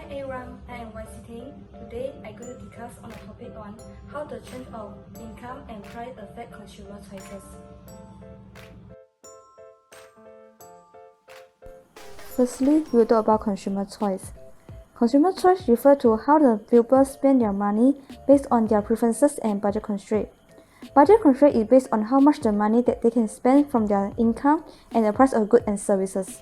Hi everyone, I am YCT. Today I'm going to discuss on the topic on how the change of income and price affect consumer choices. Firstly, we'll talk about consumer choice. Consumer choice refers to how the people spend their money based on their preferences and budget constraint. Budget constraint is based on how much the money that they can spend from their income and the price of goods and services.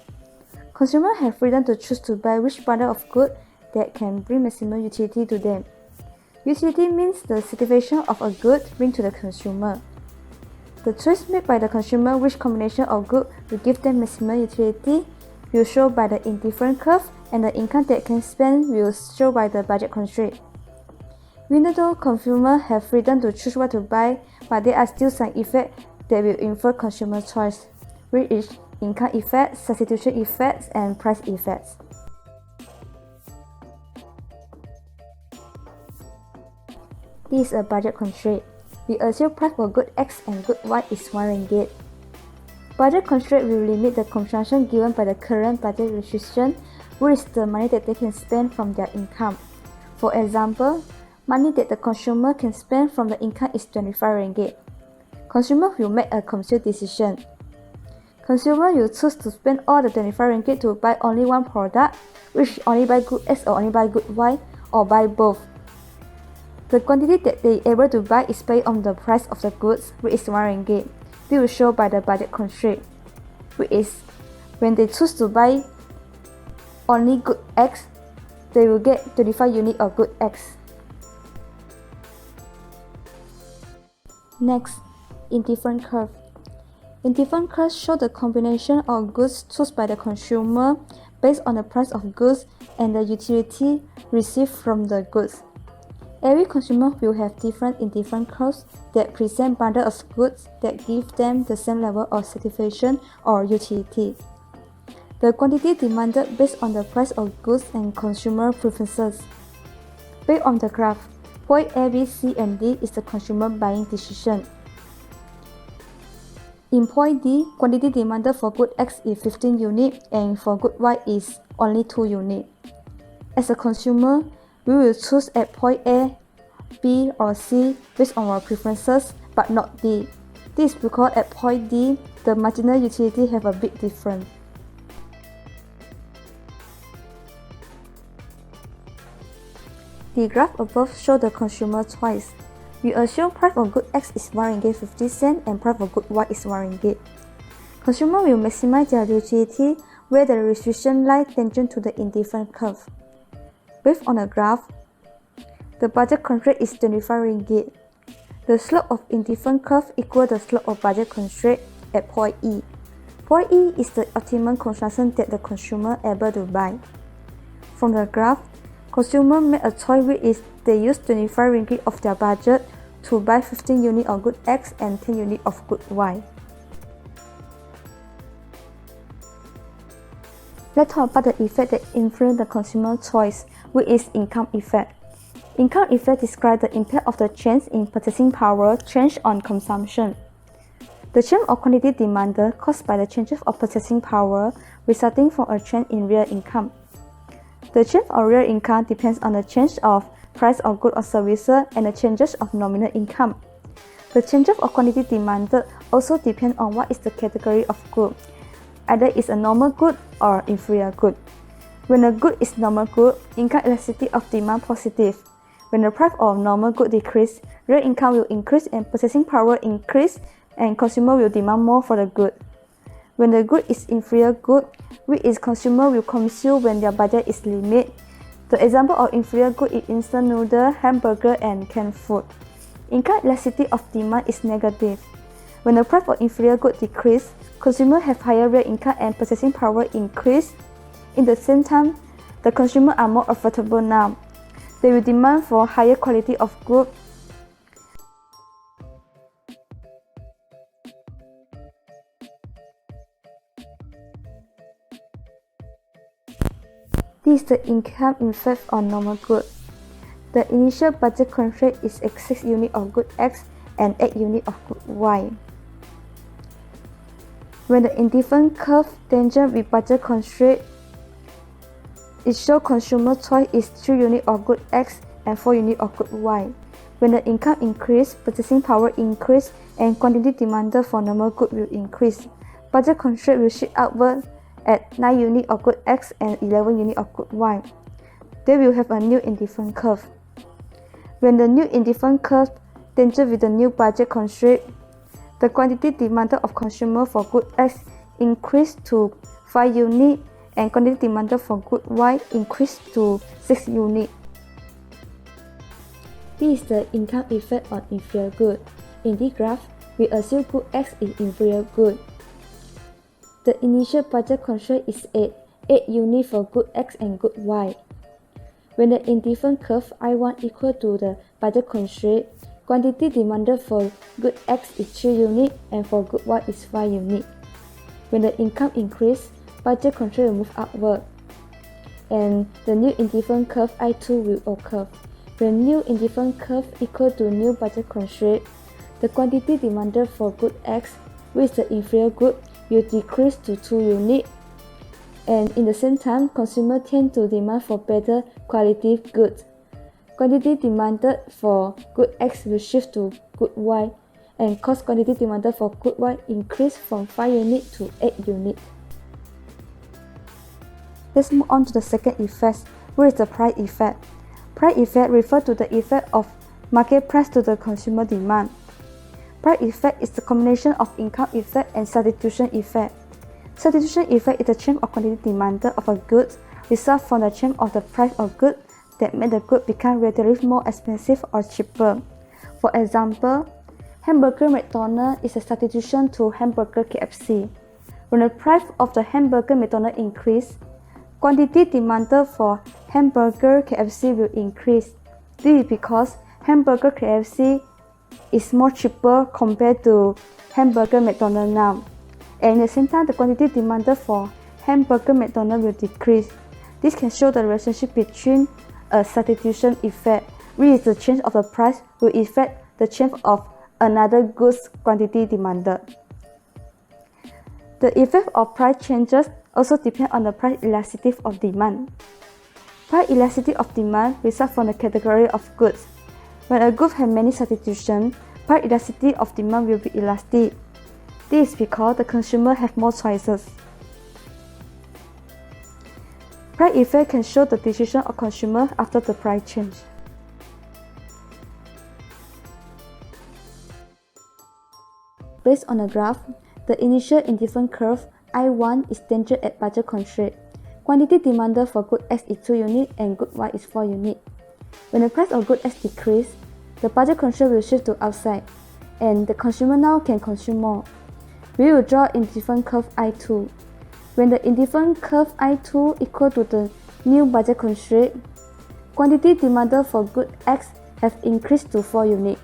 Consumers have freedom to choose to buy which bundle of goods that can bring maximum utility to them. Utility means the satisfaction of a good bring to the consumer. The choice made by the consumer which combination of goods will give them maximum utility will show by the indifferent curve, and the income that can spend will show by the budget constraint. Even though consumers have freedom to choose what to buy, but there are still some effects that will influence consumer choice, which is income effects, substitution effects, and price effects. This is a budget constraint. We assume price for good X and good Y is 1 ringgit. Budget constraint will limit the consumption given by the current budget restriction, which is the money that they can spend from their income. For example, money that the consumer can spend from the income is 25 ringgit. Consumer will make a conscious decision. Consumer will choose to spend all the 25 ringgit to buy only one product, which only buy good X or only buy good Y, or buy both. The quantity that they are able to buy is based on the price of the goods, which is 1 ringgit. This will show by the budget constraint, which is when they choose to buy only good X, they will get 25 units of good X. Next, indifferent curve. Indifferent curves show the combination of goods chosen by the consumer based on the price of goods and the utility received from the goods. Every consumer will have different indifferent curves that present bundles of goods that give them the same level of satisfaction or utility. The quantity demanded based on the price of goods and consumer preferences. Based on the graph, point A, B, C, and D is the consumer buying decision. In point D, quantity demanded for good X is 15 units and for good Y is only 2 units. As a consumer, we will choose at point A, B, or C based on our preferences, but not D. This is because at point D, the marginal utility have a big difference. The graph above shows the consumer choice. We assume price for good X is 1 ringgit 50 cents and price for good Y is 1 ringgit. Consumer will maximize their utility where the restriction lies tangent to the indifferent curve. Based on the graph, the budget constraint is 25 ringgit. The slope of indifferent curve equals the slope of budget constraint at point E. Point E is the optimum consumption that the consumer is able to buy. From the graph, consumer make a choice which is they use 25 ringgit of their budget to buy 15 units of good X and 10 units of good Y. Let's talk about the effect that influence the consumer choice, which is income effect. Income effect describes the impact of the change in purchasing power change on consumption. The change of quantity demanded caused by the changes of purchasing power resulting from a change in real income. The change of real income depends on the change of price of goods or services and the changes of nominal income. The changes of quantity demanded also depend on what is the category of good, either it's a normal good or inferior good. When a good is normal good, income elasticity of demand positive. When the price of normal good decrease, real income will increase and purchasing power increase, and consumer will demand more for the good. When the good is inferior good, which is consumer will consume when their budget is limited. The example of inferior good is instant noodle, hamburger, and canned food. Income elasticity of demand is negative. When the price of inferior good decrease, consumers have higher real income and purchasing power increase. In the same time, the consumers are more affordable now. They will demand for higher quality of goods. This is the income effect on normal goods. The initial budget constraint is 6 units of good X and 8 units of good Y. When the indifferent curve tangent with budget constraint, It shows consumer choice is 3 units of good X and 4 units of good Y. When the income increases, purchasing power increases and quantity demanded for normal goods will increase. Budget constraint will shift upward at 9 units of good X and 11 units of good Y. They will have a new indifferent curve. When the new indifferent curve tanges with the new budget constraint, the quantity demanded of consumer for good X increased to 5 units and quantity demanded for good Y increased to 6 units. This is the income effect on inferior good. In this graph, we assume good X is inferior good. The initial budget constraint is 8 units for good X and good Y. When the indifferent curve I1 equal to the budget constraint, quantity demanded for good X is 3 units and for good Y is 5 units. When the income increases, budget constraint will move upward, and the new indifferent curve I2 will occur. When new indifferent curve equal to new budget constraint, the quantity demanded for good X, which is the inferior good, will decrease to 2 units, and in the same time, consumers tend to demand for better quality goods. Quantity demanded for good X will shift to good Y, and cause quantity demanded for good Y increase from 5 units to 8 units. Let's move on to the second effect, which is the price effect. Price effect refers to the effect of market price to the consumer demand. Price effect is the combination of income effect and substitution effect. Substitution effect is the change of quantity demanded of a good result from the change of the price of goods that make the good become relatively more expensive or cheaper. For example, hamburger McDonald's is a substitution to hamburger KFC. When the price of the hamburger McDonald's increase, quantity demanded for hamburger KFC will increase. This is because hamburger KFC is more cheaper compared to hamburger McDonald's now. And at the same time, the quantity demanded for hamburger McDonald's will decrease. This can show the relationship between a substitution effect, which is the change of the price will affect the change of another goods quantity demanded. The effect of price changes also depends on the price elasticity of demand. Price elasticity of demand results from the category of goods. When a good has many substitutions, price elasticity of demand will be elastic. This is because the consumer have more choices. Price effect can show the decision of consumer after the price change. Based on the graph, the initial indifferent curve I1 is tangent at budget constraint. Quantity demanded for good X is 2 units and good Y is 4 units. When the price of good X decreases, the budget constraint will shift to outside, and the consumer now can consume more. We will draw indifferent curve I2. When the indifferent curve I2 equal to the new budget constraint, quantity demanded for good X has increased to 4 units.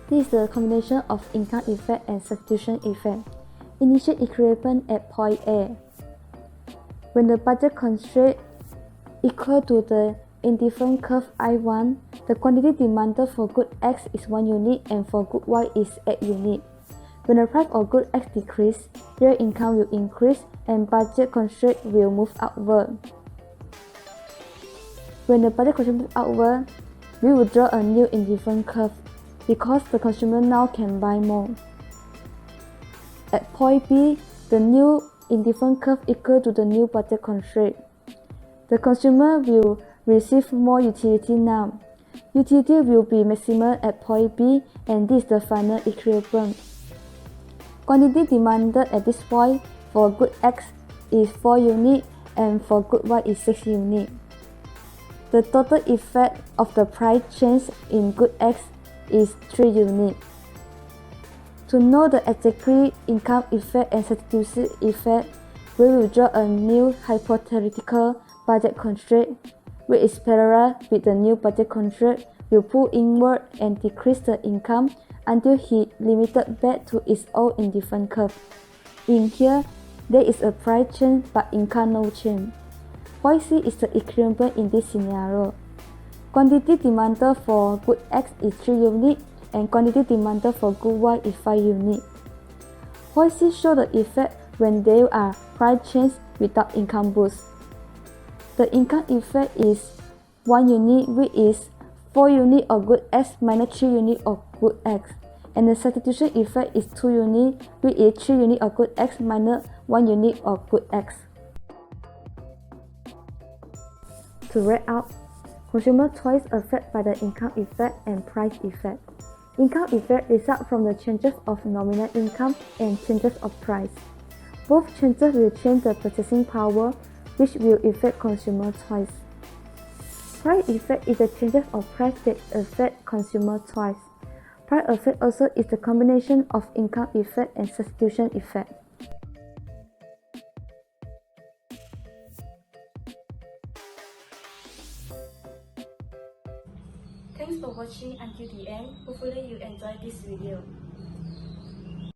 This is the combination of income effect and substitution effect. Initial equilibrium at point A. When the budget constraint equal to the indifferent curve I1, the quantity demanded for good X is 1 unit and for good Y is 8 units. When the price of good X decreases, real income will increase and budget constraint will move upward. When the budget constraint moves upward, we will draw a new indifferent curve because the consumer now can buy more. At point B, the new indifferent curve equal to the new budget constraint. The consumer will receive more utility now. Utility will be maximum at point B, and this is the final equilibrium. Quantity demanded at this point for good X is 4 units and for good Y is 6 units. The total effect of the price change in good X is 3 units. To know the exact income effect and substitution effect, we will draw a new hypothetical budget constraint, which is parallel with the new budget constraint, will pull inward and decrease the income until it limited back to its old indifferent curve. In here, there is a price change but income no change. Point C is the equilibrium in this scenario. Quantity demanded for good X is 3 units and quantity demanded for good Y is 5 units. Point C shows the effect when there are price change without income boost. The income effect is 1 unit, which is 4 units of good X minus 3 units of good X. And the substitution effect is 2 units, which is 3 units of good X minus 1 unit of good X. To wrap up, consumer choice affected by the income effect and price effect. Income effect results from the changes of nominal income and changes of price. Both changes will change the purchasing power, which will affect consumer choice. Price effect is the changes of price that affect consumer choice. Price effect also is the combination of income effect and substitution effect. Thanks for watching until the end. Hopefully you enjoyed this video.